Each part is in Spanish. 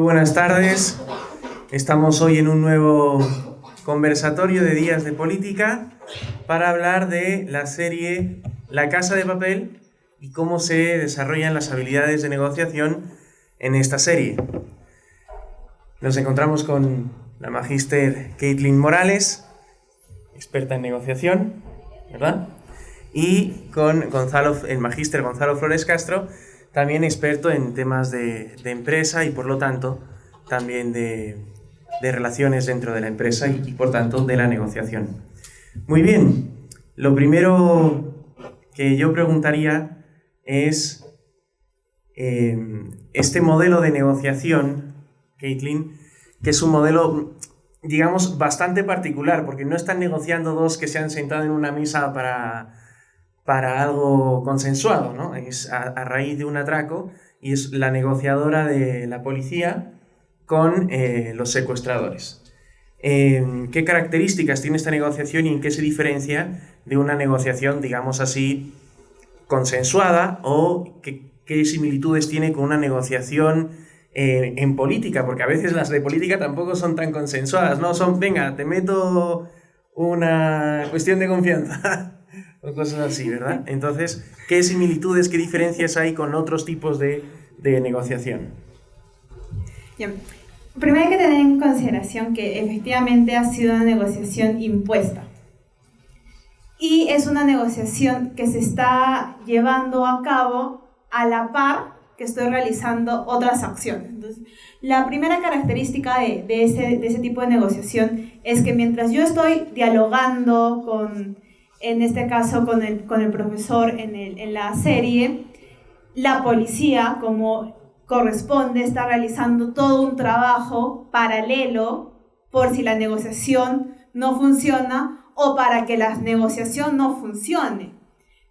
Muy buenas tardes. Estamos hoy en un nuevo conversatorio de Días de Política para hablar de la serie La Casa de Papel y cómo se desarrollan las habilidades de negociación en esta serie. Nos encontramos con la magíster Caitlin Morales, experta en negociación, ¿verdad? Y con el magíster Gonzalo Flores Castro, también experto en temas de empresa y por lo tanto también de relaciones dentro de la empresa y por tanto de la negociación. Muy bien, lo primero que yo preguntaría es este modelo de negociación, Caitlin, que es un modelo, digamos, bastante particular, porque no están negociando dos que se han sentado en una mesa para algo consensuado, ¿no? Es a raíz de un atraco y es la negociadora de la policía con los secuestradores. ¿Qué características tiene esta negociación y en qué se diferencia de una negociación, digamos así, consensuada, o qué similitudes tiene con una negociación en política? Porque a veces las de política tampoco son tan consensuadas, ¿no? Son, venga, te meto una cuestión de confianza o cosas así, ¿verdad? Entonces, ¿qué similitudes, qué diferencias hay con otros tipos de negociación? Bien. Primero hay que tener en consideración que efectivamente ha sido una negociación impuesta. Y es una negociación que se está llevando a cabo a la par que estoy realizando otras acciones. Entonces, la primera característica de ese tipo de negociación es que mientras yo estoy dialogando en este caso con el profesor en la serie, la policía, como corresponde, está realizando todo un trabajo paralelo por si la negociación no funciona o para que la negociación no funcione.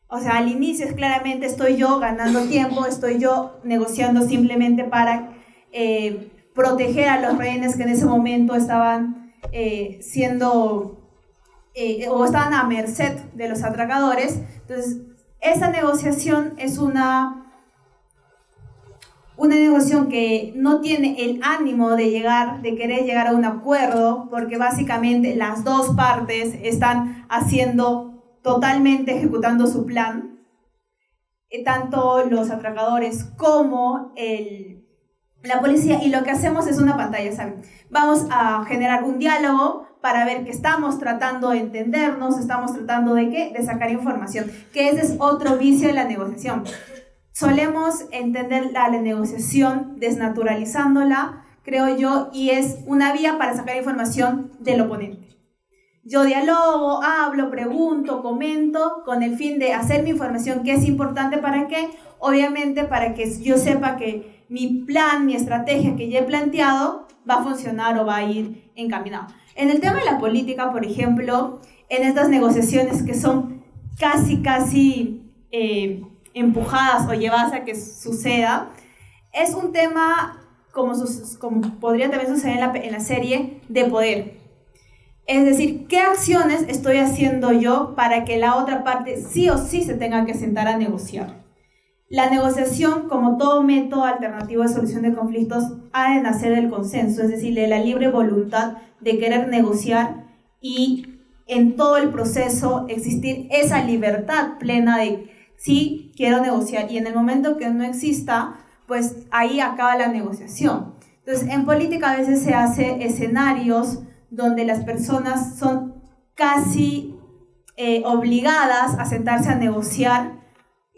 O sea, al inicio es claramente estoy yo ganando tiempo, estoy yo negociando simplemente para proteger a los rehenes que en ese momento estaban o estaban a merced de los atracadores. Entonces, esa negociación es una negociación que no tiene el ánimo de querer llegar a un acuerdo, porque básicamente las dos partes están totalmente ejecutando su plan, tanto los atracadores como la policía, y lo que hacemos es una pantalla, ¿saben? Vamos a generar un diálogo para ver que estamos tratando de entendernos, estamos tratando de sacar información, que ese es otro vicio de la negociación. Solemos entender la negociación desnaturalizándola, creo yo, y es una vía para sacar información del oponente. Yo dialogo, hablo, pregunto, comento, con el fin de hacer mi información, que es importante para qué, obviamente para que yo sepa que mi plan, mi estrategia que ya he planteado va a funcionar o va a ir encaminado. En el tema de la política, por ejemplo, en estas negociaciones que son casi empujadas o llevadas a que suceda, es un tema, como podría también suceder en la serie, de poder. Es decir, ¿qué acciones estoy haciendo yo para que la otra parte sí o sí se tenga que sentar a negociar? La negociación, como todo método alternativo de solución de conflictos, ha de nacer del consenso, es decir, de la libre voluntad de querer negociar y en todo el proceso existir esa libertad plena de sí, quiero negociar, y en el momento que no exista, pues ahí acaba la negociación. Entonces, en política a veces se hace escenarios donde las personas son casi obligadas a sentarse a negociar,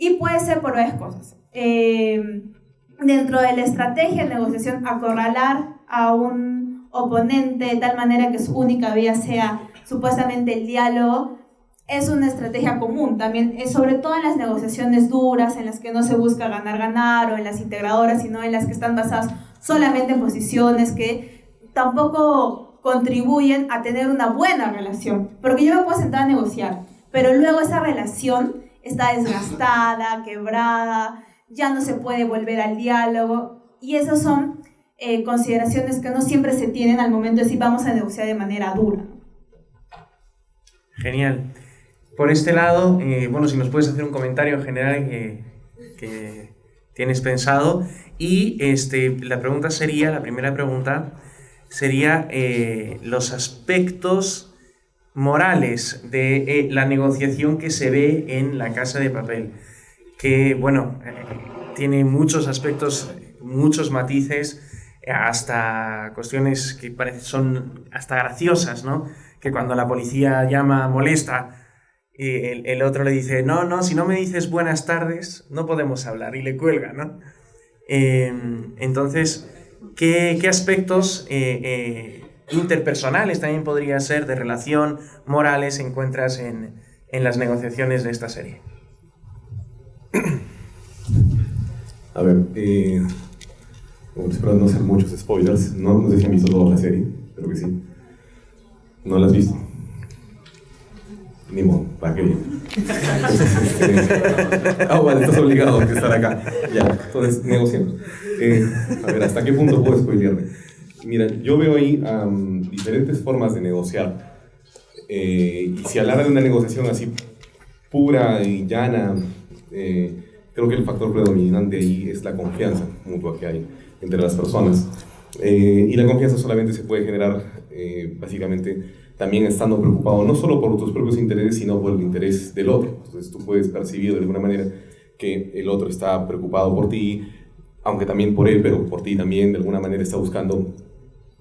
y puede ser por varias cosas. Dentro de la estrategia de negociación, acorralar a un oponente de tal manera que su única vía sea supuestamente el diálogo, es una estrategia común también, sobre todo en las negociaciones duras, en las que no se busca ganar, o en las integradoras, sino en las que están basadas solamente en posiciones que tampoco contribuyen a tener una buena relación. Porque yo me puedo sentar a negociar, pero luego esa relación está desgastada, quebrada, ya no se puede volver al diálogo, y esas son consideraciones que no siempre se tienen al momento de decir vamos a negociar de manera dura. Genial. Por este lado, bueno, si nos puedes hacer un comentario en general que tienes pensado. Y la primera pregunta sería los aspectos morales de la negociación que se ve en La Casa de Papel, que bueno, tiene muchos aspectos, muchos matices, hasta cuestiones que son hasta graciosas, ¿no? Que cuando la policía llama molesta, el otro le dice, no, si no me dices buenas tardes, no podemos hablar, y le cuelga, ¿no? Entonces, ¿qué aspectos interpersonales también podría ser de relación, morales, encuentras en las negociaciones de esta serie? A ver, espero no hacer muchos spoilers. No sé si han visto toda la serie, creo que sí. ¿No la has visto? Ni modo, ¿para qué? Vale, estás obligado a estar acá. Ya, entonces negociamos. A ver, ¿hasta qué punto puedo spoilearme? Mira, yo veo ahí diferentes formas de negociar. Y si hablara de una negociación así pura y llana, creo que el factor predominante ahí es la confianza mutua que hay entre las personas. Y la confianza solamente se puede generar básicamente también estando preocupado no solo por tus propios intereses, sino por el interés del otro. Entonces tú puedes percibir de alguna manera que el otro está preocupado por ti, aunque también por él, pero por ti también de alguna manera está buscando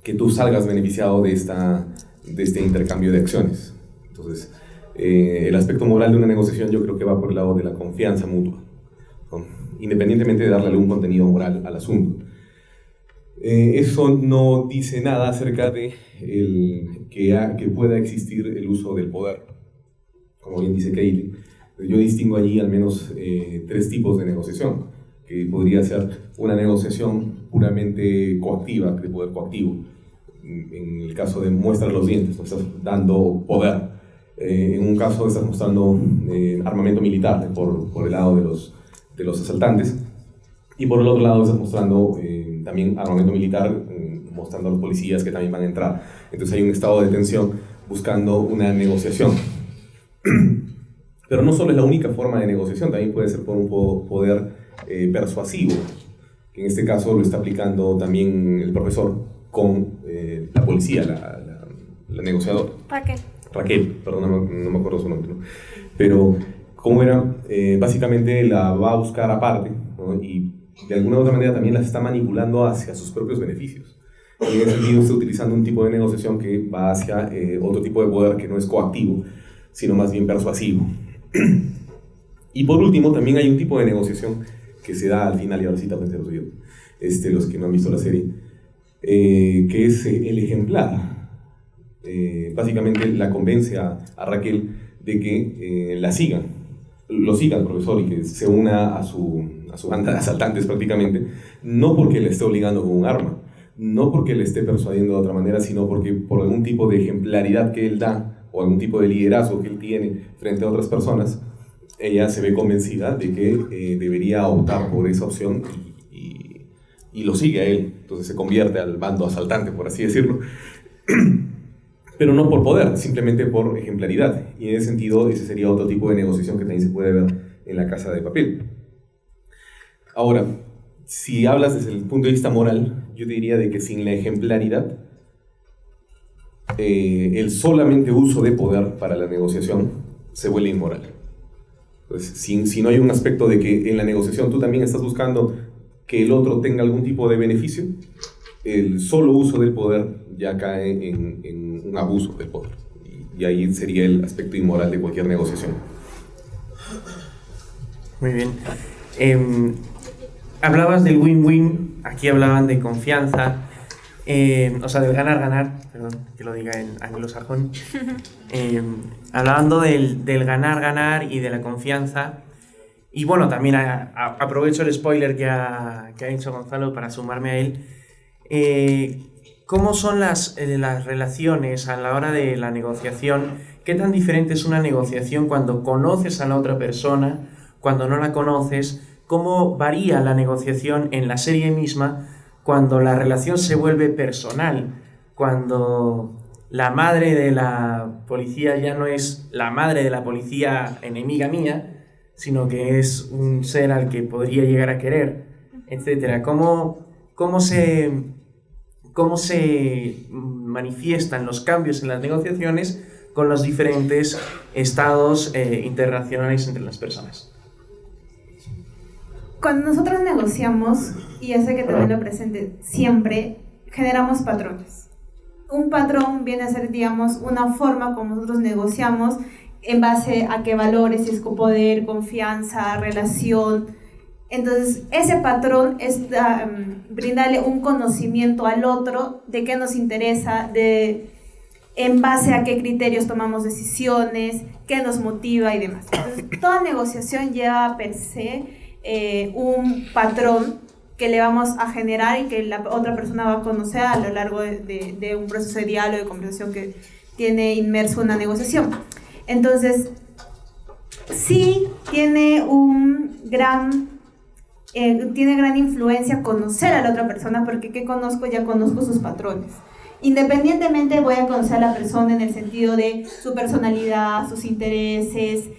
que tú salgas beneficiado de este intercambio de acciones. Entonces el aspecto moral de una negociación yo creo que va por el lado de la confianza mutua, ¿no? Independientemente de darle algún contenido moral al asunto. Eso no dice nada acerca de que pueda existir el uso del poder. Como bien dice Caitlin, yo distingo allí al menos 3 tipos de negociación, que podría ser una negociación puramente coactiva, de poder coactivo. En el caso de muestra los dientes, no estás dando poder. En un caso estás mostrando armamento militar por el lado de los asaltantes, y por el otro lado estás mostrando también armamento militar, mostrando a los policías que también van a entrar. Entonces hay un estado de tensión buscando una negociación. Pero no solo es la única forma de negociación, también puede ser por un poder persuasivo, que en este caso lo está aplicando también el profesor con la policía, la negociadora. Raquel, perdón, no me acuerdo su nombre, ¿no? Pero como era, básicamente la va a buscar aparte, ¿no? Y de alguna u otra manera también las está manipulando hacia sus propios beneficios. Y en ese sentido está utilizando un tipo de negociación que va hacia otro tipo de poder que no es coactivo, sino más bien persuasivo. Y por último, también hay un tipo de negociación que se da al final, y ahora sí también se los digo, los que no han visto la serie, que es el ejemplar. Básicamente la convence a Raquel de que lo siga el profesor y que se una a su banda de asaltantes prácticamente, no porque le esté obligando con un arma, no porque le esté persuadiendo de otra manera, sino porque por algún tipo de ejemplaridad que él da o algún tipo de liderazgo que él tiene frente a otras personas, ella se ve convencida de que debería optar por esa opción y lo sigue a él. Entonces se convierte al bando asaltante, por así decirlo. Pero no por poder, simplemente por ejemplaridad. Y en ese sentido, ese sería otro tipo de negociación que también se puede ver en La Casa de Papel. Ahora, si hablas desde el punto de vista moral, yo te diría de que sin la ejemplaridad, el solamente uso de poder para la negociación se vuelve inmoral. Entonces, si no hay un aspecto de que en la negociación tú también estás buscando que el otro tenga algún tipo de beneficio, el solo uso del poder ya cae en un abuso del poder. Y ahí sería el aspecto inmoral de cualquier negociación. Muy bien. Hablabas del win-win, aquí hablaban de confianza, o sea, del ganar-ganar, perdón, que lo diga en anglosajón. Hablando del ganar-ganar y de la confianza. Y bueno, también aprovecho el spoiler que ha hecho Gonzalo para sumarme a él. ¿Cómo son las relaciones a la hora de la negociación? ¿Qué tan diferente es una negociación cuando conoces a la otra persona, cuando no la conoces? ¿Cómo varía la negociación en la serie misma cuando la relación se vuelve personal? Cuando la madre de la policía ya no es la madre de la policía enemiga mía, sino que es un ser al que podría llegar a querer. etcétera. ¿Cómo se manifiestan los cambios en las negociaciones con los diferentes estados internacionales entre las personas? Cuando nosotros negociamos, y eso hay que tenerlo presente siempre, generamos patrones. Un patrón viene a ser, digamos, una forma como nosotros negociamos en base a qué valores, si es poder, confianza, relación. Entonces, ese patrón es brindarle un conocimiento al otro de qué nos interesa, en base a qué criterios tomamos decisiones, qué nos motiva y demás. Entonces, toda negociación lleva per se un patrón que le vamos a generar y que la otra persona va a conocer a lo largo de un proceso de diálogo, de conversación que tiene inmerso una negociación. Entonces, sí tiene gran influencia conocer a la otra persona, porque ¿qué conozco? Ya conozco sus patrones. Independientemente voy a conocer a la persona en el sentido de su personalidad, sus intereses,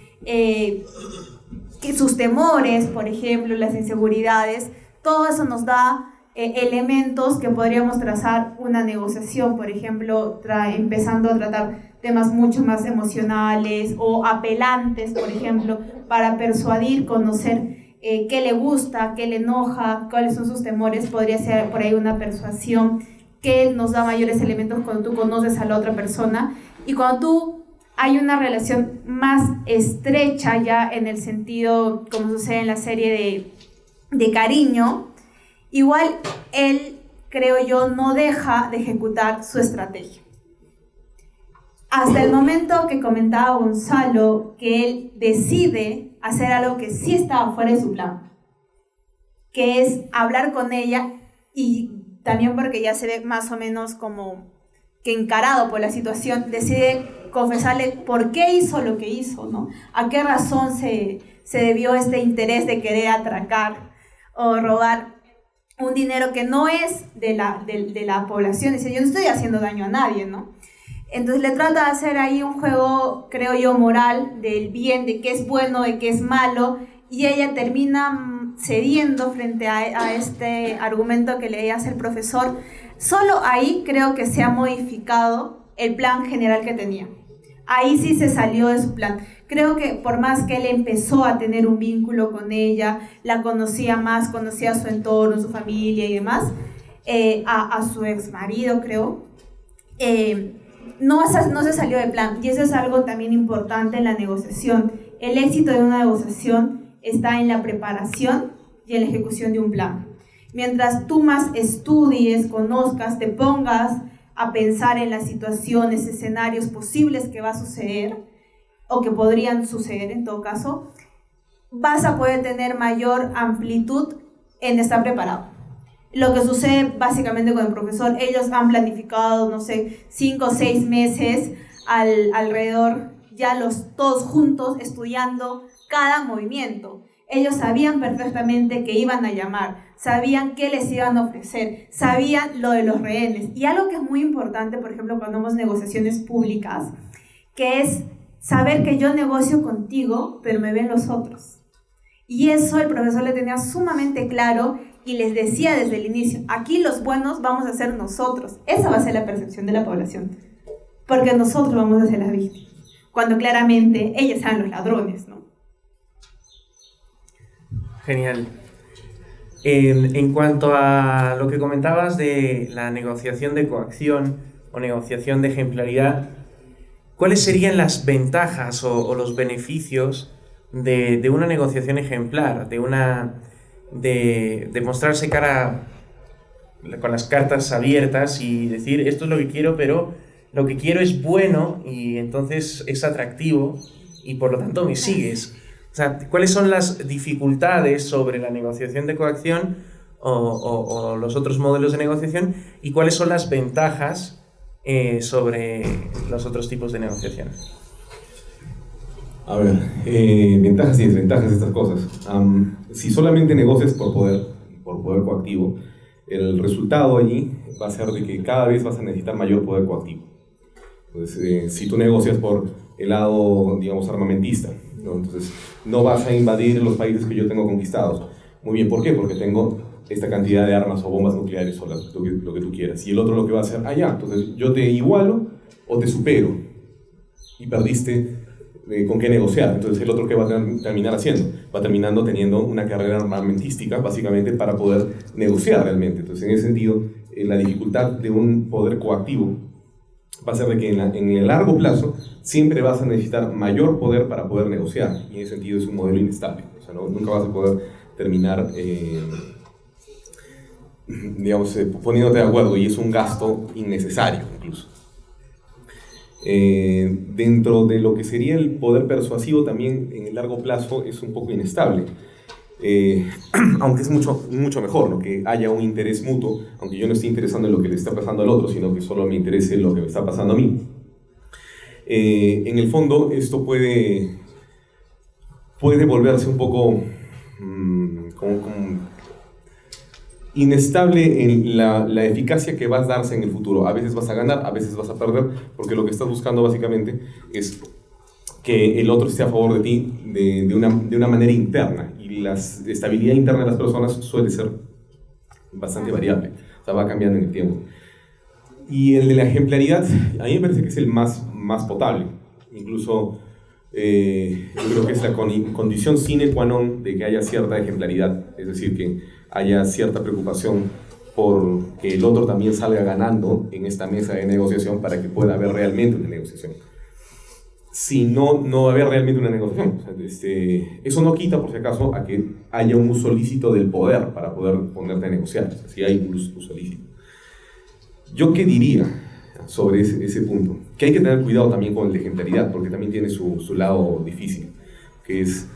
sus temores, por ejemplo, las inseguridades. Todo eso nos da elementos que podríamos trazar una negociación, por ejemplo, empezando a tratar temas mucho más emocionales o apelantes, por ejemplo, para persuadir, conocer qué le gusta, qué le enoja, cuáles son sus temores. Podría ser por ahí una persuasión que nos da mayores elementos cuando tú conoces a la otra persona, y cuando hay una relación más estrecha ya en el sentido, como sucede en la serie de cariño, igual él, creo yo, no deja de ejecutar su estrategia. Hasta el momento que comentaba Gonzalo, que él decide hacer algo que sí estaba fuera de su plan, que es hablar con ella, y también porque ya se ve más o menos como que encarado por la situación, decide confesarle por qué hizo lo que hizo, ¿no? A qué razón se debió este interés de querer atracar o robar un dinero que no es de la población. Dice, yo no estoy haciendo daño a nadie, ¿no? Entonces le trata de hacer ahí un juego, creo yo, moral, del bien, de qué es bueno, de qué es malo, y ella termina cediendo frente a este argumento que le hace el profesor. Solo ahí creo que se ha modificado el plan general que tenía. Ahí sí se salió de su plan. Creo que por más que él empezó a tener un vínculo con ella, la conocía más, conocía su entorno, su familia y demás, a su ex marido, creo, no se salió del plan. Y eso es algo también importante en la negociación. El éxito de una negociación está en la preparación y en la ejecución de un plan. Mientras tú más estudies, conozcas, te pongas a pensar en las situaciones, escenarios posibles que va a suceder o que podrían suceder en todo caso, vas a poder tener mayor amplitud en estar preparado. Lo que sucede básicamente con el profesor, ellos han planificado, no sé, 5 o 6 meses alrededor, ya todos juntos estudiando cada movimiento. Ellos sabían perfectamente que iban a llamar, sabían qué les iban a ofrecer, sabían lo de los rehenes. Y algo que es muy importante, por ejemplo, cuando hemos negociaciones públicas, que es saber que yo negocio contigo, pero me ven los otros. Y eso el profesor le tenía sumamente claro y les decía desde el inicio, aquí los buenos vamos a ser nosotros. Esa va a ser la percepción de la población, porque nosotros vamos a ser las víctimas, cuando claramente ellos sean los ladrones, ¿no? Genial. En cuanto a lo que comentabas de la negociación de coacción o negociación de ejemplaridad, ¿cuáles serían las ventajas o los beneficios de una negociación ejemplar, de mostrarse con las cartas abiertas y decir esto es lo que quiero, pero lo que quiero es bueno y entonces es atractivo y por lo tanto me sigues? O sea, ¿cuáles son las dificultades sobre la negociación de coacción o los otros modelos de negociación, y cuáles son las ventajas sobre los otros tipos de negociación? A ver, ventajas y desventajas de estas cosas. Si solamente negocias por poder coactivo, el resultado allí va a ser de que cada vez vas a necesitar mayor poder coactivo. Entonces, si tú negocias por el lado, digamos, armamentista, ¿no? Entonces no vas a invadir los países que yo tengo conquistados, Muy bien, ¿por qué? Porque tengo esta cantidad de armas o bombas nucleares o lo que tú quieras. Y el otro lo que va a hacer, entonces yo te igualo o te supero. Y perdiste, ¿con qué negociar? Entonces el otro, ¿qué va a terminar haciendo? Va terminando teniendo una carrera armamentística, básicamente, para poder negociar realmente. Entonces, en ese sentido, la dificultad de un poder coactivo va a ser de que en el largo plazo siempre vas a necesitar mayor poder para poder negociar. Y en ese sentido es un modelo inestable. O sea, nunca vas a poder terminar, poniéndote de acuerdo, y es un gasto innecesario incluso. Dentro de lo que sería el poder persuasivo también en el largo plazo es un poco inestable, aunque es mucho mejor, ¿no?, que haya un interés mutuo, aunque yo no esté interesado en lo que le está pasando al otro, sino que solo me interese lo que me está pasando a mí. En el fondo esto puede volverse un poco inestable en la eficacia que vas a darse en el futuro. A veces vas a ganar, a veces vas a perder, porque lo que estás buscando básicamente es que el otro esté a favor de ti de una manera interna, y la estabilidad interna de las personas suele ser bastante variable, o sea, va cambiando en el tiempo. Y el de la ejemplaridad, a mí me parece que es el más potable. Incluso yo creo que es la condición sine qua non de que haya cierta ejemplaridad, es decir, que haya cierta preocupación por que el otro también salga ganando en esta mesa de negociación para que pueda haber realmente una negociación. Si no va a haber realmente una negociación. O sea, eso no quita, por si acaso, a que haya un uso lícito del poder para poder ponerte a negociar. O sea, si hay un uso lícito. ¿Yo qué diría sobre ese punto? Que hay que tener cuidado también con la ejemplaridad, porque también tiene su lado difícil, que es,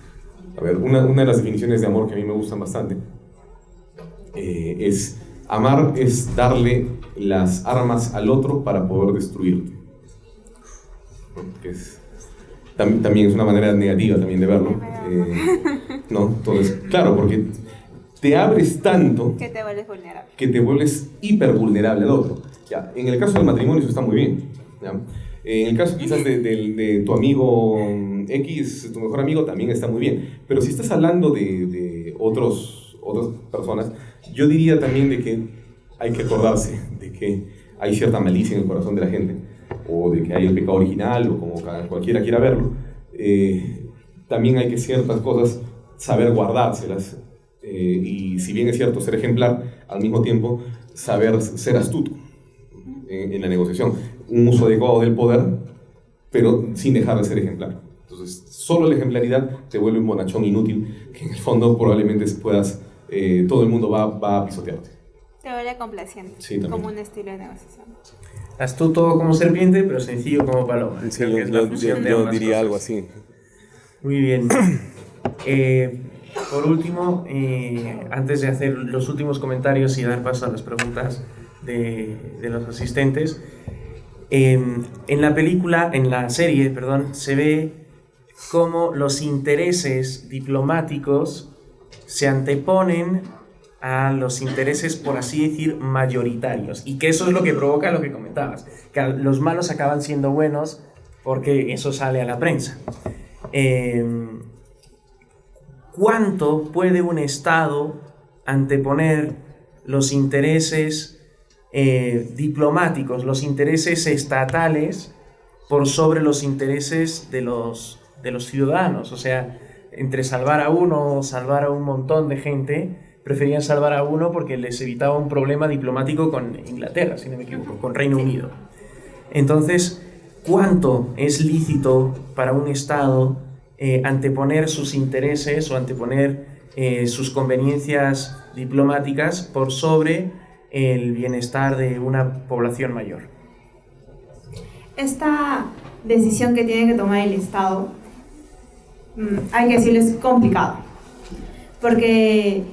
una de las definiciones de amor que a mí me gustan bastante, es: amar es darle las armas al otro para poder destruirte. Que también es una manera negativa también de verlo, ¿no? Entonces, claro, porque te abres tanto que te vuelves vulnerable, que te vuelves hiper vulnerable al otro. Ya, en el caso del matrimonio eso está muy bien, ¿ya? En el caso quizás de tu amigo X, tu mejor amigo, también está muy bien. Pero si estás hablando de otras personas, yo diría también de que hay que acordarse de que hay cierta malicia en el corazón de la gente, o de que hay el pecado original, o como cualquiera quiera verlo. También hay que ciertas cosas saber guardárselas, y si bien es cierto ser ejemplar, al mismo tiempo saber ser astuto en la negociación. Un uso adecuado del poder, pero sin dejar de ser ejemplar. Entonces, solo la ejemplaridad te vuelve un bonachón inútil, que en el fondo probablemente todo el mundo va a pisotearte. Te vuelve complaciente, sí, como un estilo de negociación. Astuto como serpiente, pero sencillo como paloma. Sí, yo diría algo así. Muy bien. Por último, antes de hacer los últimos comentarios y dar paso a las preguntas de los asistentes, en la serie, se ve cómo los intereses diplomáticos se anteponen a los intereses, por así decir, mayoritarios, y que eso es lo que provoca lo que comentabas, que los malos acaban siendo buenos porque eso sale a la prensa. ¿Cuánto puede un Estado anteponer los intereses diplomáticos, los intereses estatales, por sobre los intereses de los ciudadanos? O sea, entre salvar a uno o salvar a un montón de gente, preferían salvar a uno porque les evitaba un problema diplomático con Inglaterra, si no me equivoco, con Reino Unido. Entonces, ¿cuánto es lícito para un Estado anteponer sus intereses o anteponer sus conveniencias diplomáticas por sobre el bienestar de una población mayor? Esta decisión que tiene que tomar el Estado, hay que decirlo, es complicado, porque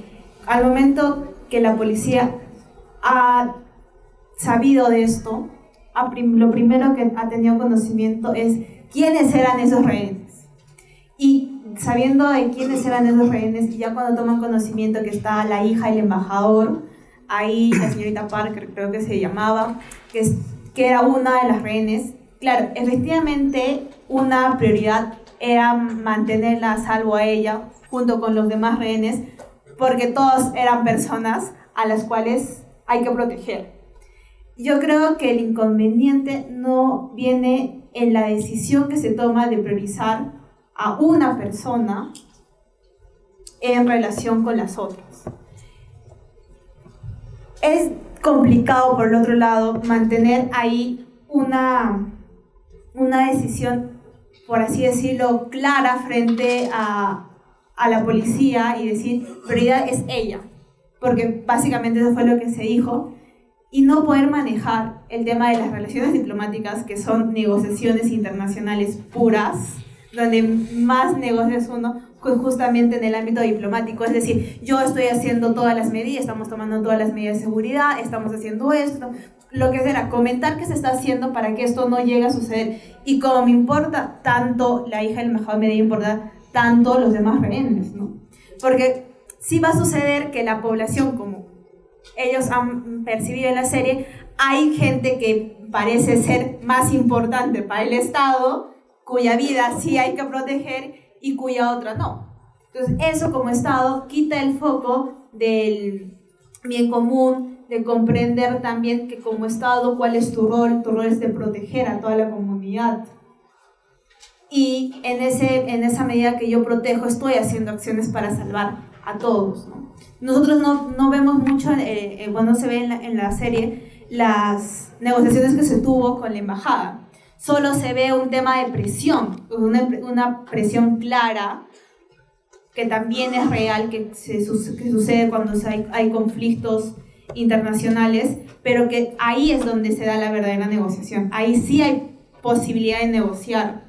al momento que la policía ha sabido de esto, lo primero que ha tenido conocimiento es quiénes eran esos rehenes. Y sabiendo de quiénes eran esos rehenes, y ya cuando toman conocimiento que está la hija del embajador, ahí la señorita Parker creo que se llamaba, que era una de las rehenes, claro, efectivamente una prioridad era mantenerla a salvo a ella junto con los demás rehenes, porque todos eran personas a las cuales hay que proteger. Yo creo que el inconveniente no viene en la decisión que se toma de priorizar a una persona en relación con las otras. Es complicado, por el otro lado, mantener ahí una decisión, por así decirlo, clara frente a la policía y decir, prioridad es ella, porque básicamente eso fue lo que se dijo, y no poder manejar el tema de las relaciones diplomáticas, que son negociaciones internacionales puras, donde más negocias uno pues justamente en el ámbito diplomático, es decir, yo estoy haciendo todas las medidas, estamos tomando todas las medidas de seguridad, estamos haciendo esto, lo que será, comentar qué se está haciendo para que esto no llegue a suceder. Y como me importa tanto la hija del embajador, me debe importar tanto los demás rehenes, ¿no? Porque sí va a suceder que la población, como ellos han percibido en la serie, hay gente que parece ser más importante para el Estado, cuya vida sí hay que proteger y cuya otra no. Entonces eso como Estado quita el foco del bien común, de comprender también que como Estado cuál es tu rol es de proteger a toda la comunidad. Y en esa medida que yo protejo, estoy haciendo acciones para salvar a todos, ¿no? Nosotros no vemos mucho, cuando se ve en la serie, las negociaciones que se tuvo con la embajada. Solo se ve un tema de presión, una presión clara, que también es real, que sucede cuando hay conflictos internacionales, pero que ahí es donde se da la verdadera negociación. Ahí sí hay posibilidad de negociar.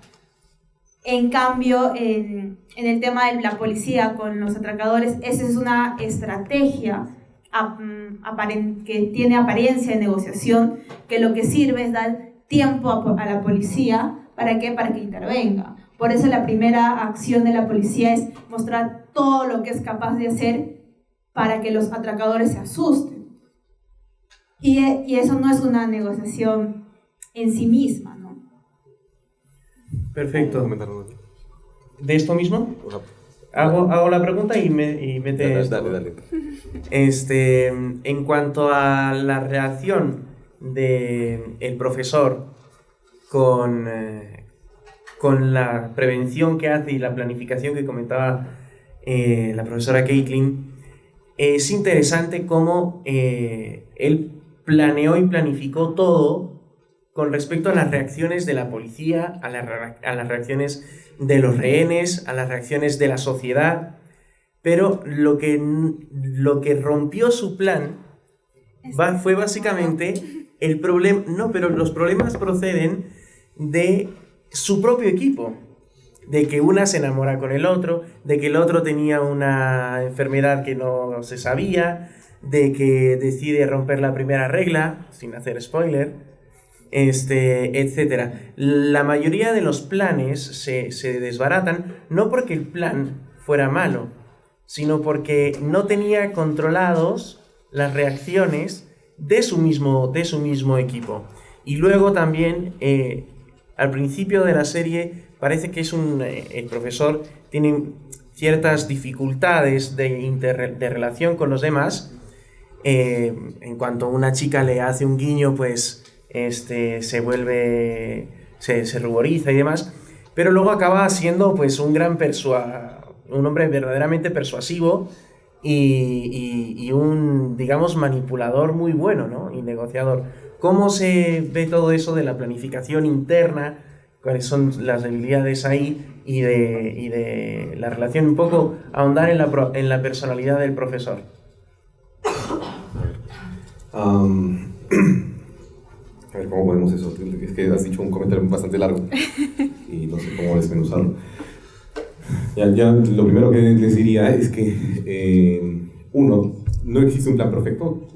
En cambio, en el tema de la policía con los atracadores, esa es una estrategia que tiene apariencia de negociación, que lo que sirve es dar tiempo a la policía. ¿Para qué? Para que intervenga. Por eso la primera acción de la policía es mostrar todo lo que es capaz de hacer para que los atracadores se asusten. Y eso no es una negociación en sí misma, ¿no? Perfecto. ¿De esto mismo? Hago la pregunta y metes... Dale. En cuanto a la reacción del profesor con la prevención que hace y la planificación que comentaba la profesora Caitlin, es interesante cómo él planeó y planificó todo con respecto a las reacciones de la policía, a las reacciones de los rehenes, a las reacciones de la sociedad, pero lo que rompió su plan fue básicamente el problema. No, pero los problemas proceden de su propio equipo, de que una se enamora con el otro, de que el otro tenía una enfermedad que no se sabía, de que decide romper la primera regla, sin hacer spoiler, etc. La mayoría de los planes se desbaratan, no porque el plan fuera malo, sino porque no tenía controlados las reacciones de su mismo equipo. Y luego también, al principio de la serie, parece que el profesor tiene ciertas dificultades de relación con los demás. En cuanto una chica le hace un guiño, pues se ruboriza y demás, pero luego acaba siendo pues un hombre verdaderamente persuasivo y un, digamos, manipulador muy bueno, ¿no? Y negociador. ¿Cómo se ve todo eso de la planificación interna? ¿Cuáles son las debilidades ahí? Y de la relación, un poco ahondar en la personalidad del profesor. A ver, ¿cómo podemos eso? Es que has dicho un comentario bastante largo y no sé cómo desmenuzarlo. Ya lo primero que les diría es que, no existe un plan perfecto,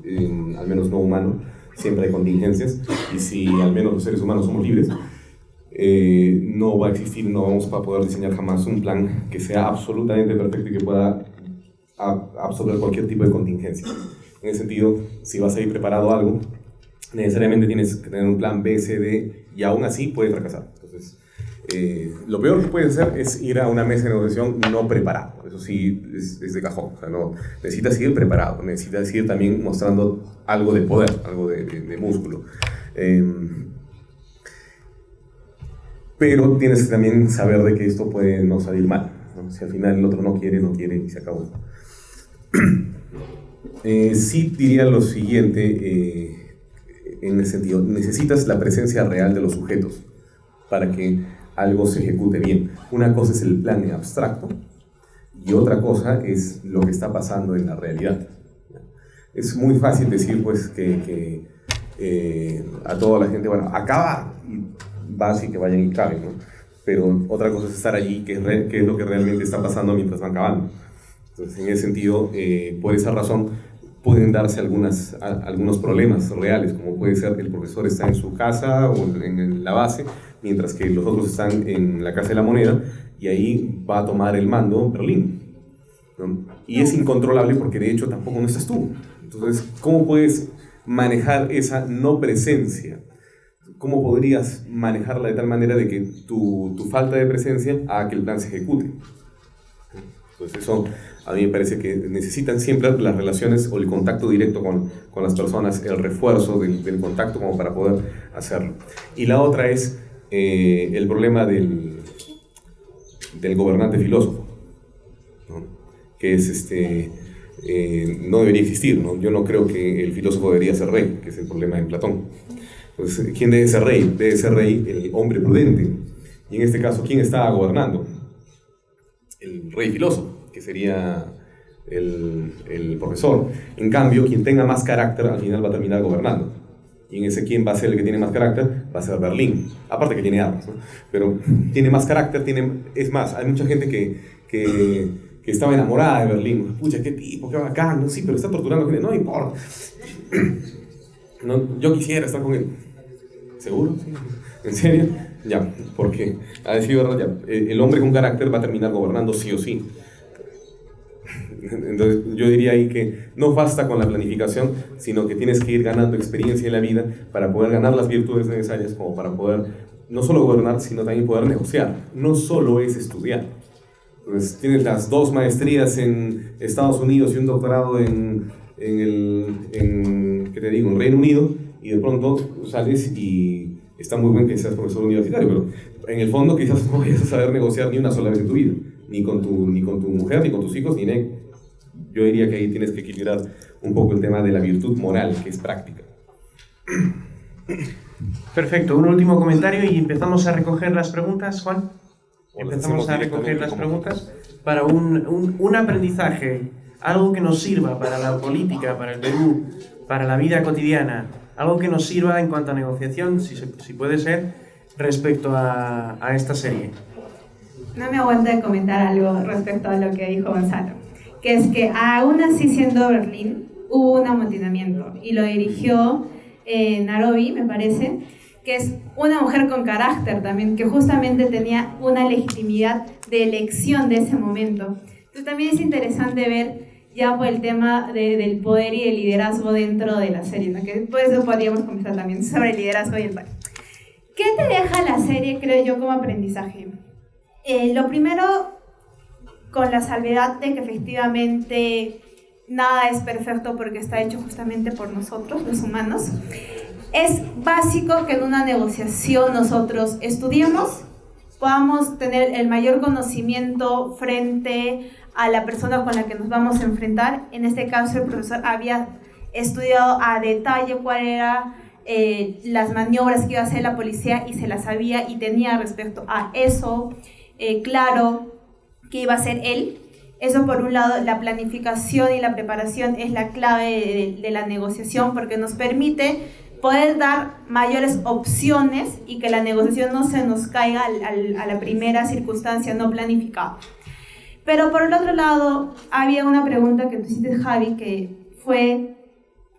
al menos no humano, siempre hay contingencias, y si al menos los seres humanos somos libres, no va a existir, no vamos a poder diseñar jamás un plan que sea absolutamente perfecto y que pueda absorber cualquier tipo de contingencia. En ese sentido, si vas a ir preparado a algo, necesariamente tienes que tener un plan B, C, D, y aún así puede fracasar. Entonces, Lo peor que puedes hacer es ir a una mesa de negociación no preparado. Eso sí, es de cajón. O sea, no, necesitas ir preparado, necesitas ir también mostrando algo de poder, algo de músculo. Pero tienes que también saber de que esto puede no salir mal, ¿no? Si al final el otro no quiere y se acabó. Sí diría lo siguiente, en ese sentido, necesitas la presencia real de los sujetos para que algo se ejecute bien. Una cosa es el plan abstracto y otra cosa es lo que está pasando en la realidad. Es muy fácil decir pues que a toda la gente, bueno, acaba y vas y que vayan y caben, ¿no? Pero otra cosa es estar allí, que es lo que realmente está pasando mientras van cavando. Entonces, en ese sentido, por esa razón, pueden darse algunos problemas reales, como puede ser que el profesor está en su casa o en la base, mientras que los otros están en la Casa de la Moneda, y ahí va a tomar el mando Berlín, ¿no? Y es incontrolable porque de hecho tampoco no estás tú. Entonces, ¿cómo puedes manejar esa no presencia? ¿Cómo podrías manejarla de tal manera de que tu falta de presencia haga que el plan se ejecute? Entonces eso a mí me parece que necesitan siempre las relaciones o el contacto directo con las personas, el refuerzo del contacto como para poder hacerlo. Y la otra es el problema del gobernante filósofo, ¿no? Que es no debería existir, ¿no? Yo no creo que el filósofo debería ser rey, que es el problema en Platón. Entonces, ¿quién debe ser rey? Debe ser rey el hombre prudente. Y en este caso, ¿quién está gobernando? El rey filósofo, que sería el profesor. En cambio, quien tenga más carácter al final va a terminar gobernando. Y en ese quién va a ser el que tiene más carácter, va a ser Berlín. Aparte que tiene armas, ¿no? Pero tiene más carácter, es más, hay mucha gente que estaba enamorada de Berlín. Pucha, qué tipo, qué bacán, ¿no? Sí, pero está torturando gente, no importa. No, yo quisiera estar con él. ¿Seguro? Sí. ¿En serio? Ya, porque, a decir verdad, ya, el hombre con carácter va a terminar gobernando sí o sí. Entonces, yo diría ahí que no basta con la planificación, sino que tienes que ir ganando experiencia en la vida para poder ganar las virtudes necesarias como para poder no solo gobernar, sino también poder negociar. No solo es estudiar. Entonces, tienes las 2 maestrías en Estados Unidos y un doctorado en ¿qué te digo? En Reino Unido, y de pronto sales y está muy bien que seas profesor universitario, pero en el fondo quizás no vayas a saber negociar ni una sola vez en tu vida, ni con tu mujer, ni con tus hijos, ni en... Yo diría que ahí tienes que equilibrar un poco el tema de la virtud moral, que es práctica. Perfecto, un último comentario y empezamos a recoger las preguntas, Juan. Empezamos a recoger las preguntas para un aprendizaje, algo que nos sirva para la política, para el Perú, para la vida cotidiana, algo que nos sirva en cuanto a negociación, si puede ser, respecto a esta serie. No me aguanta de comentar algo respecto a lo que dijo Gonzalo, que es que aún así siendo Berlín hubo un amotinamiento y lo dirigió Nairobi, me parece, que es una mujer con carácter también, que justamente tenía una legitimidad de elección de ese momento. Entonces también es interesante ver ya por el tema del poder y del liderazgo dentro de la serie, ¿no? Que por eso podríamos conversar también sobre el liderazgo y el poder. ¿Qué te deja la serie, creo yo, como aprendizaje? Lo primero, con la salvedad de que efectivamente nada es perfecto porque está hecho justamente por nosotros, los humanos. Es básico que en una negociación nosotros estudiemos, podamos tener el mayor conocimiento frente a la persona con la que nos vamos a enfrentar. En este caso, el profesor había estudiado a detalle cuál era las maniobras que iba a hacer la policía y se las sabía y tenía respecto a eso claro que iba a hacer él. Eso por un lado, la planificación y la preparación es la clave de la negociación porque nos permite poder dar mayores opciones y que la negociación no se nos caiga a la primera circunstancia no planificada. Pero por el otro lado, había una pregunta que tú hiciste, Javi, que fue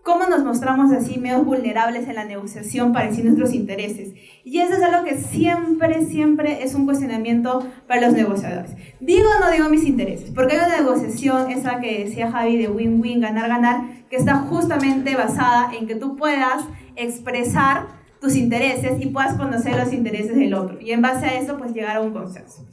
¿cómo nos mostramos así medio vulnerables en la negociación para decir nuestros intereses? Y eso es algo que siempre es un cuestionamiento para los negociadores. ¿Digo o no digo mis intereses? Porque hay una negociación, esa que decía Javi, de win-win, ganar-ganar, que está justamente basada en que tú puedas expresar tus intereses y puedas conocer los intereses del otro. Y en base a eso, pues llegar a un consenso.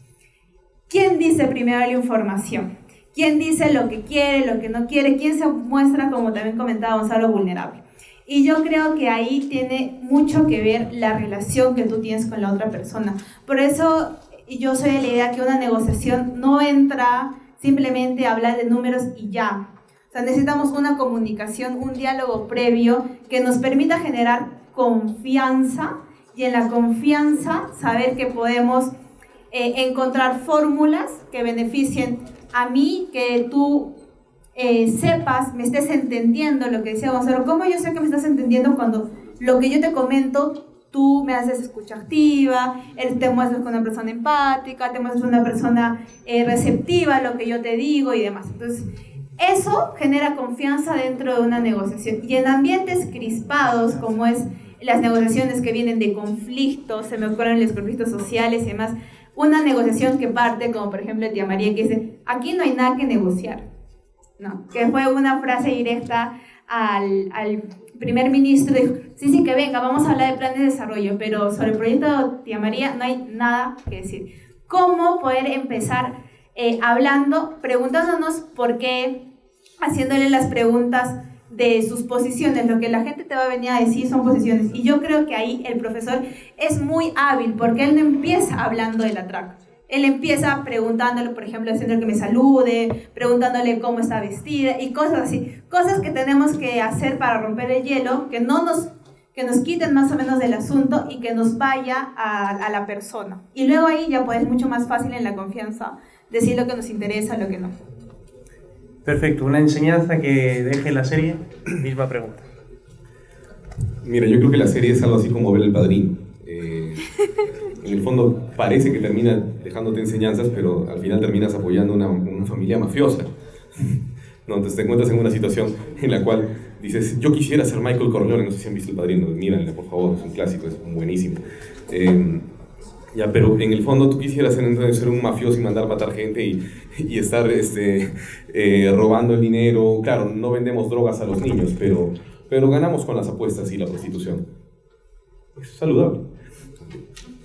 ¿Quién dice primero la información? ¿Quién dice lo que quiere, lo que no quiere? ¿Quién se muestra, como también comentaba Gonzalo, vulnerable? Y yo creo que ahí tiene mucho que ver la relación que tú tienes con la otra persona. Por eso yo soy de la idea que una negociación no entra simplemente a hablar de números y ya. O sea, necesitamos una comunicación, un diálogo previo que nos permita generar confianza y en la confianza saber que podemos encontrar fórmulas que beneficien a mí, que tú sepas, me estés entendiendo lo que decía Gonzalo. ¿Cómo yo sé que me estás entendiendo cuando lo que yo te comento, tú me haces escucha activa, te muestras con una persona empática, te muestras una persona receptiva a lo que yo te digo y demás? Entonces, eso genera confianza dentro de una negociación. Y en ambientes crispados, como es las negociaciones que vienen de conflictos, se me ocurren los conflictos sociales y demás, una negociación que parte, como por ejemplo Tía María, que dice, aquí no hay nada que negociar, ¿no? Que fue una frase directa al primer ministro, dijo, sí, que venga, vamos a hablar de planes de desarrollo, pero sobre el proyecto de Tía María no hay nada que decir. ¿Cómo poder empezar hablando, preguntándonos por qué, haciéndole las preguntas de sus posiciones? Lo que la gente te va a venir a decir son posiciones, y yo creo que ahí el profesor es muy hábil, porque él no empieza hablando del atraco. Él empieza preguntándole, por ejemplo, haciendo que me salude, preguntándole cómo está vestida y cosas así. Cosas que tenemos que hacer para romper el hielo, que nos quiten más o menos del asunto y que nos vaya a la persona. Y luego ahí ya pues es mucho más fácil en la confianza decir lo que nos interesa, lo que no. Perfecto. ¿Una enseñanza que deje la serie? Misma pregunta. Mira, yo creo que la serie es algo así como ver El Padrino. En el fondo parece que termina dejándote enseñanzas, pero al final terminas apoyando una familia mafiosa, ¿no? Entonces te encuentras en una situación en la cual dices, yo quisiera ser Michael Corleone. No sé si han visto El Padrino, mírenla por favor, es un clásico, es buenísimo. Ya, pero en el fondo tú quisieras ser un mafioso y mandar matar gente y estar robando el dinero. Claro, no vendemos drogas a los niños, pero ganamos con las apuestas y la prostitución. Es saludable.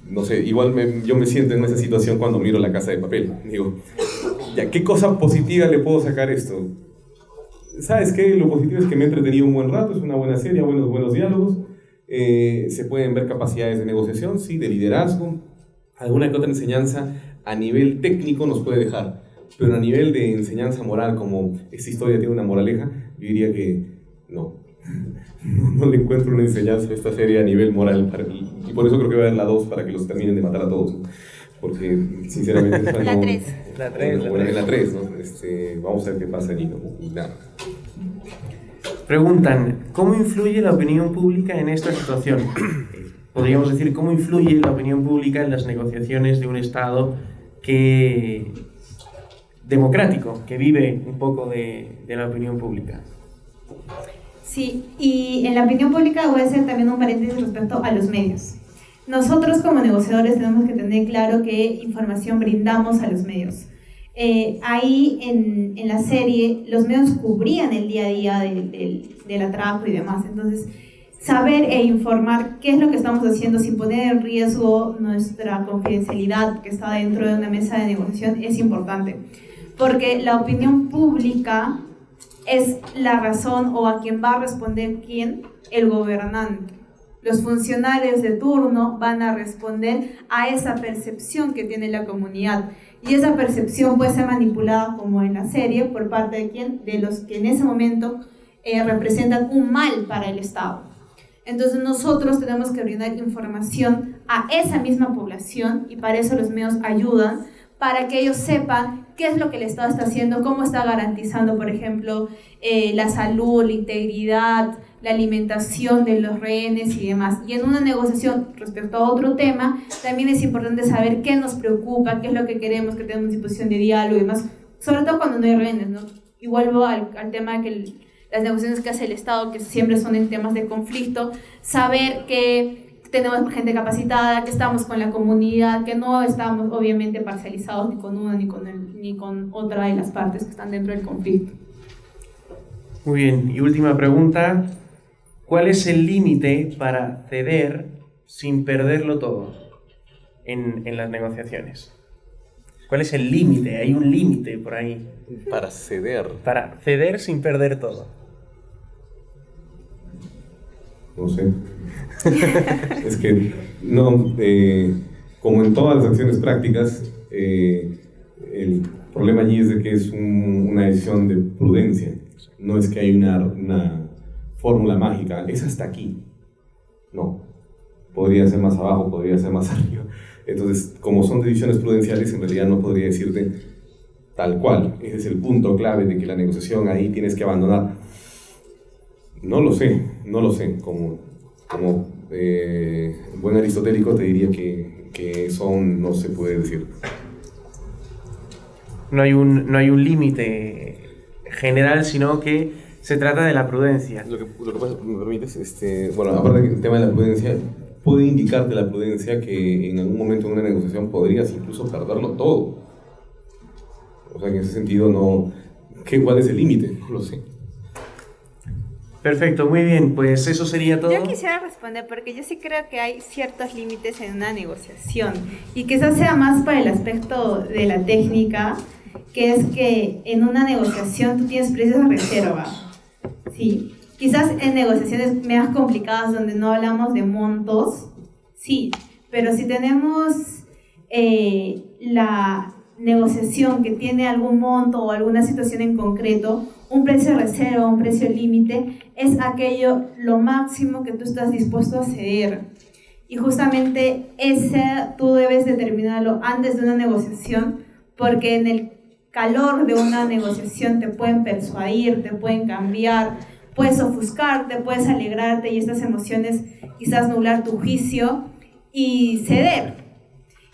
No sé, igual yo me siento en esa situación cuando miro La Casa de Papel. Digo, ya, ¿qué cosa positiva le puedo sacar a esto? ¿Sabes qué? Lo positivo es que me he entretenido un buen rato, es una buena serie, buenos diálogos, se pueden ver capacidades de negociación, sí, de liderazgo, alguna que otra enseñanza a nivel técnico nos puede dejar, pero a nivel de enseñanza moral, como esta historia tiene una moraleja, yo diría que no. No le encuentro una enseñanza a esta serie a nivel moral, y por eso creo que voy a ver la 2 para que los terminen de matar a todos, ¿no? Porque sinceramente la 3. En la 3, ¿no? Vamos a ver qué pasa allí, ¿no? Y nada. Preguntan, ¿cómo influye la opinión pública en esta situación? Podríamos decir, ¿cómo influye la opinión pública en las negociaciones de un Estado democrático, que vive un poco de la opinión pública? Sí, y en la opinión pública voy a hacer también un paréntesis respecto a los medios. Nosotros como negociadores tenemos que tener claro qué información brindamos a los medios. Ahí en la serie los medios cubrían el día a día del atraco y demás. Entonces, saber e informar qué es lo que estamos haciendo sin poner en riesgo nuestra confidencialidad que está dentro de una mesa de negociación es importante. Porque la opinión pública es la razón o a quien va a responder quién, el gobernante. Los funcionarios de turno van a responder a esa percepción que tiene la comunidad. Y esa percepción puede ser manipulada, como en la serie, por parte de quién, de los que en ese momento representan un mal para el Estado. Entonces nosotros tenemos que brindar información a esa misma población y para eso los medios ayudan, para que ellos sepan qué es lo que el Estado está haciendo, cómo está garantizando, por ejemplo, la salud, la integridad, la alimentación de los rehenes y demás. Y en una negociación respecto a otro tema, también es importante saber qué nos preocupa, qué es lo que queremos, que tenemos disposición de diálogo y demás, sobre todo cuando no hay rehenes, ¿no? Y vuelvo al tema de que las negociaciones que hace el Estado, que siempre son en temas de conflicto, saber que tenemos gente capacitada, que estamos con la comunidad, que no estamos obviamente parcializados ni con una ni con otra de las partes que están dentro del conflicto. Muy bien, y última pregunta, ¿cuál es el límite para ceder sin perderlo todo en las negociaciones? ¿Cuál es el límite? Hay un límite por ahí. Para ceder. Para ceder sin perder todo. No sé. Es que, no, como en todas las acciones prácticas, el problema allí es de que es una decisión de prudencia. No es que hay una fórmula mágica, es hasta aquí. No. Podría ser más abajo, podría ser más arriba. Entonces, como son decisiones prudenciales, en realidad no podría decirte tal cual. Ese es el punto clave de que la negociación ahí tienes que abandonar. No lo sé. Como buen aristotélico te diría que eso no se puede decir. No hay un límite general, sino que se trata de la prudencia. Lo que pasa, me permites, bueno, aparte del tema de la prudencia, puede indicarte la prudencia que en algún momento en una negociación podrías incluso perderlo todo. O sea, en ese sentido, ¿cuál es el límite? No lo sé. Perfecto, muy bien, pues eso sería todo. Yo quisiera responder porque yo sí creo que hay ciertos límites en una negociación y quizás sea más para el aspecto de la técnica, que es que en una negociación tú tienes precios de reserva, ¿sí? Quizás en negociaciones más complicadas donde no hablamos de montos, sí, pero si tenemos la negociación que tiene algún monto o alguna situación en concreto, un precio de reserva, un precio límite, es aquello lo máximo que tú estás dispuesto a ceder. Y justamente ese tú debes determinarlo antes de una negociación, porque en el calor de una negociación te pueden persuadir, te pueden cambiar, puedes ofuscarte, puedes alegrarte y estas emociones quizás nublar tu juicio y ceder.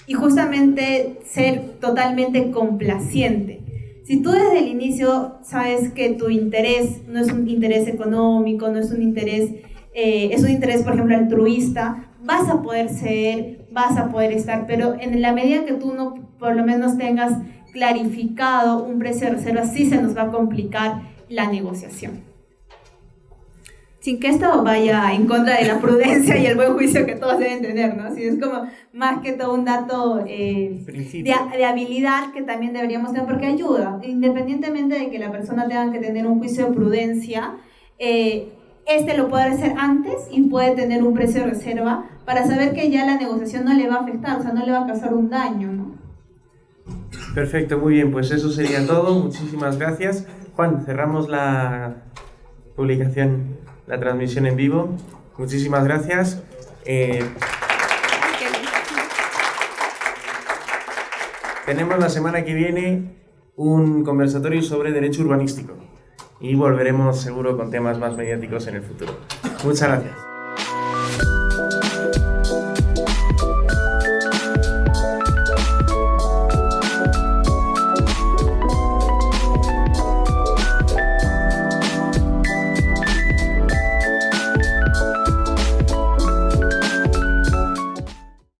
Y justamente ser totalmente complaciente. Si tú desde el inicio sabes que tu interés no es un interés económico, no es un interés, es un interés, por ejemplo, altruista, vas a poder ceder, vas a poder estar, pero en la medida que tú no, por lo menos tengas clarificado un precio de reserva, sí se nos va a complicar la negociación. Sin que esto vaya en contra de la prudencia y el buen juicio que todos deben tener, ¿no? Si es como más que todo un dato de habilidad que también deberíamos tener, porque ayuda, independientemente de que la persona tenga que tener un juicio de prudencia, lo puede hacer antes y puede tener un precio de reserva para saber que ya la negociación no le va a afectar, o sea, no le va a causar un daño, ¿no? Perfecto, muy bien, pues eso sería todo. Muchísimas gracias. Juan, cerramos la publicación, la transmisión en vivo. Muchísimas gracias. Tenemos la semana que viene un conversatorio sobre derecho urbanístico y volveremos seguro con temas más mediáticos en el futuro. Muchas gracias.